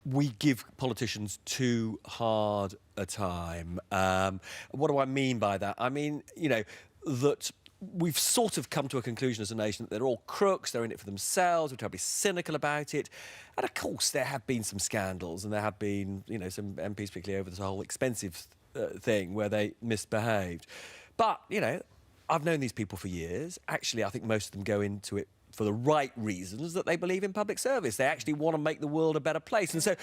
we give politicians too hard a time. What do I mean by that? I mean, that we've sort of come to a conclusion as a nation that they're all crooks, they're in it for themselves, we're trying to be cynical about it. And of course, there have been some scandals and there have been, some MPs, particularly over this whole expensive thing where they misbehaved. But, I've known these people for years. Actually, I think most of them go into it for the right reasons, that they believe in public service. They actually want to make the world a better place. And so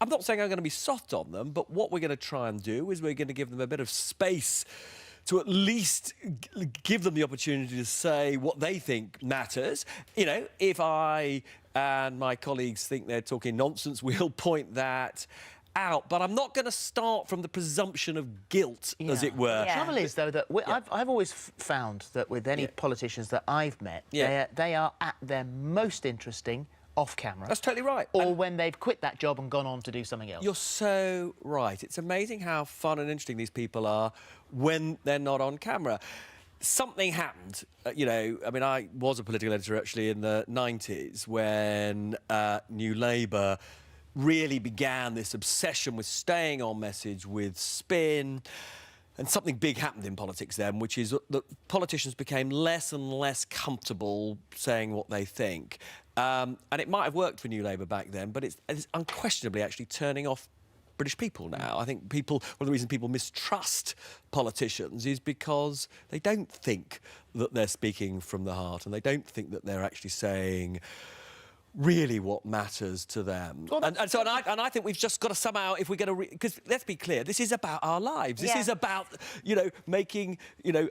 I'm not saying I'm going to be soft on them, but what we're going to try and do is we're going to give them a bit of space to at least give them the opportunity to say what they think matters. If I and my colleagues think they're talking nonsense, we'll point that out. But I'm not going to start from the presumption of guilt, as it were. The trouble is, though, that I've always found that with any politicians that I've met, they are at their most interesting off-camera. That's totally right. Or when they've quit that job and gone on to do something else. You're so right. It's amazing how fun and interesting these people are when they're not on camera. Something happened, I mean, I was a political editor, actually, in the 90s when New Labour really began this obsession with staying on message, with spin. And something big happened in politics then, which is that politicians became less and less comfortable saying what they think. And it might have worked for New Labour back then, but it's unquestionably actually turning off British people now. I think one of the reasons people mistrust politicians is because they don't think that they're speaking from the heart and they don't think that they're actually saying really what matters to them. Well, and I think we've just got to somehow, if we're going to... Because let's be clear, this is about our lives. This is about, making,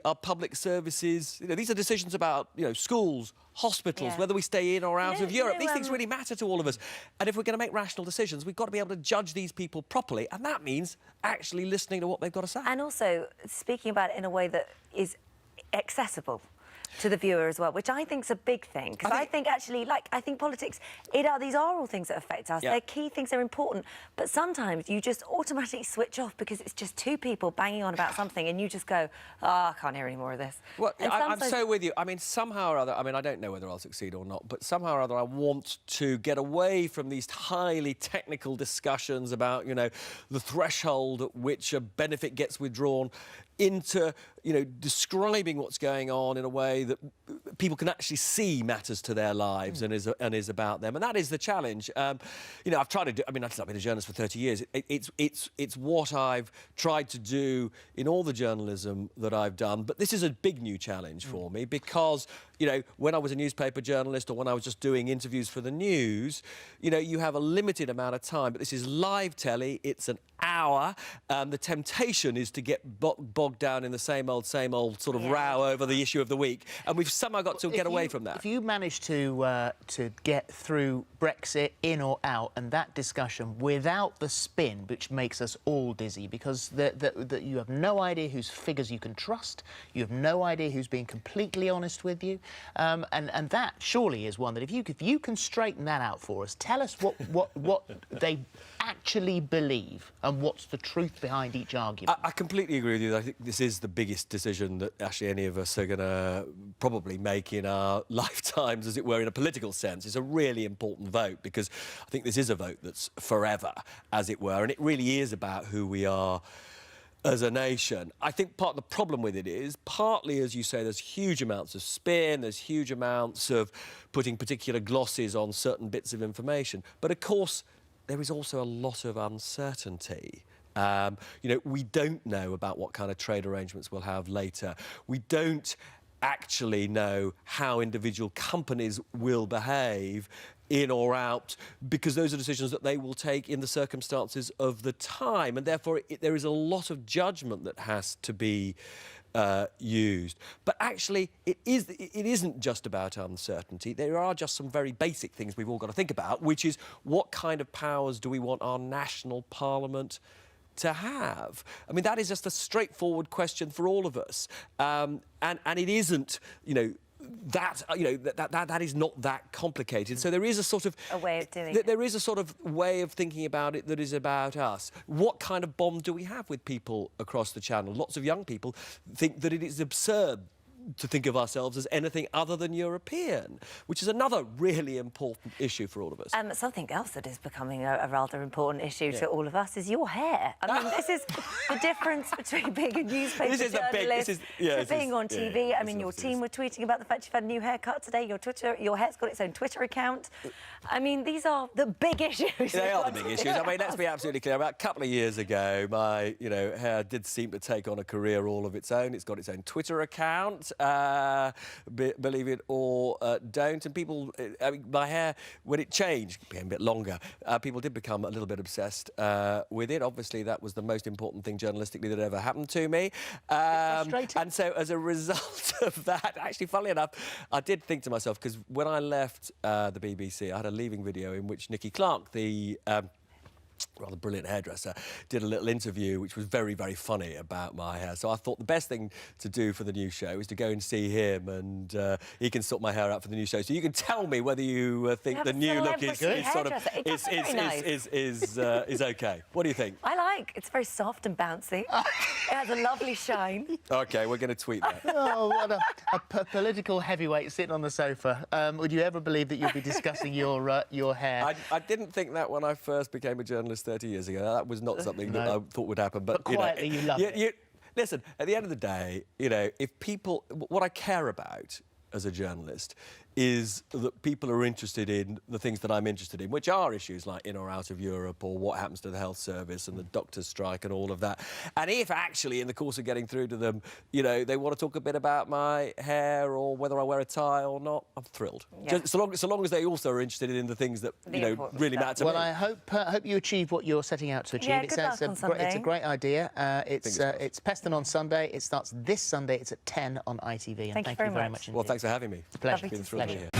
our public services... these are decisions about, schools, hospitals, whether we stay in or out of Europe. These things really matter to all of us. And if we're going to make rational decisions, we've got to be able to judge these people properly. And that means actually listening to what they've got to say. And also speaking about it in a way that is accessible to the viewer as well, which I think is a big thing. Because I think actually, I think politics, these are all things that affect us. They're key things, they're important. But sometimes you just automatically switch off because it's just two people banging on about something and you just go, oh, I can't hear any more of this. Well, I'm so with you. I mean, somehow or other, I don't know whether I'll succeed or not, but somehow or other I want to get away from these highly technical discussions about, the threshold at which a benefit gets withdrawn into, describing what's going on in a way that people can actually see matters to their lives and is about them. And that is the challenge. I've tried to do... I've been a journalist for 30 years. It's what I've tried to do in all the journalism that I've done. But this is a big new challenge for me because, when I was a newspaper journalist or when I was just doing interviews for the news, you have a limited amount of time. But this is live telly. It's an hour. The temptation is to get bogged down in the same old sort of row over the issue of the week. And we've somehow got to get away from that. If you manage to get through Brexit, in or out, and that discussion without the spin, which makes us all dizzy, because you have no idea whose figures you can trust, you have no idea who's being completely honest with you, and that surely is one that if you can straighten that out for us, tell us what they actually believe and what's the truth behind each argument. I completely agree with you. I think this is the biggest decision that actually any of us are going to probably make in our lifetimes, as it were, in a political sense. It's a really important vote because I think this is a vote that's forever, as it were, and it really is about who we are as a nation. I think part of the problem with it is, partly, as you say, there's huge amounts of spin, there's huge amounts of putting particular glosses on certain bits of information. But, of course, there is also a lot of uncertainty. We don't know about what kind of trade arrangements we'll have later. We don't actually know how individual companies will behave in or out, because those are decisions that they will take in the circumstances of the time. And therefore, there is a lot of judgment that has to be used. But actually, it isn't just about uncertainty. There are just some very basic things we've all got to think about, which is what kind of powers do we want our national parliament to have? I mean, that is just a straightforward question for all of us. And it isn't, that is not that complicated. So there is a sort of... a way of doing it. There is a sort of way of thinking about it that is about us. What kind of bond do we have with people across the channel? Lots of young people think that it is absurd to think of ourselves as anything other than European, which is another really important issue for all of us. Something else that is becoming a rather important issue to all of us is your hair. I mean, this is the difference between being a newspaper journalist to being on TV. I mean, your team were tweeting about the fact you've had a new haircut today. Your hair's got its own Twitter account. I mean, these are the big issues. They are the big issues. I mean, let's be absolutely clear. About a couple of years ago, my hair did seem to take on a career all of its own. It's got its own Twitter account, believe it or don't. And people, I mean, my hair, when it changed, became a bit longer, people did become a little bit obsessed with it. Obviously, that was the most important thing journalistically that ever happened to me. And so as a result of that, actually, funnily enough, I did think to myself, because when I left the BBC, I had a leaving video in which Nicky Clark, the rather brilliant hairdresser, did a little interview which was very, very funny about my hair. So I thought the best thing to do for the new show is to go and see him, and he can sort my hair out for the new show. So you can tell me whether you think the new look is sort of is okay. What do you think? I like. It's very soft and bouncy. It has a lovely shine. OK, we're going to tweet that. Oh, what a political heavyweight sitting on the sofa. Would you ever believe that you'd be discussing your hair? I didn't think that when I first became a journalist 30 years ago. That was not something that I thought would happen. But quietly, you love it. Listen, at the end of the day, if people... What I care about as a journalist is that people are interested in the things that I'm interested in, which are issues like in or out of Europe, or what happens to the health service and the doctors' strike and all of that. And if actually in the course of getting through to them, they want to talk a bit about my hair or whether I wear a tie or not, I'm thrilled. Yeah. Just so long as they also are interested in the things that really matter to me. Well, I hope you achieve what you're setting out to achieve. Yeah, good luck on Sunday. It's a great idea. It's Peston on Sunday. It starts this Sunday. It's at 10 on ITV. And thank you very much indeed. Well, thanks for having me. Pleasure. It's been a thrill to be here.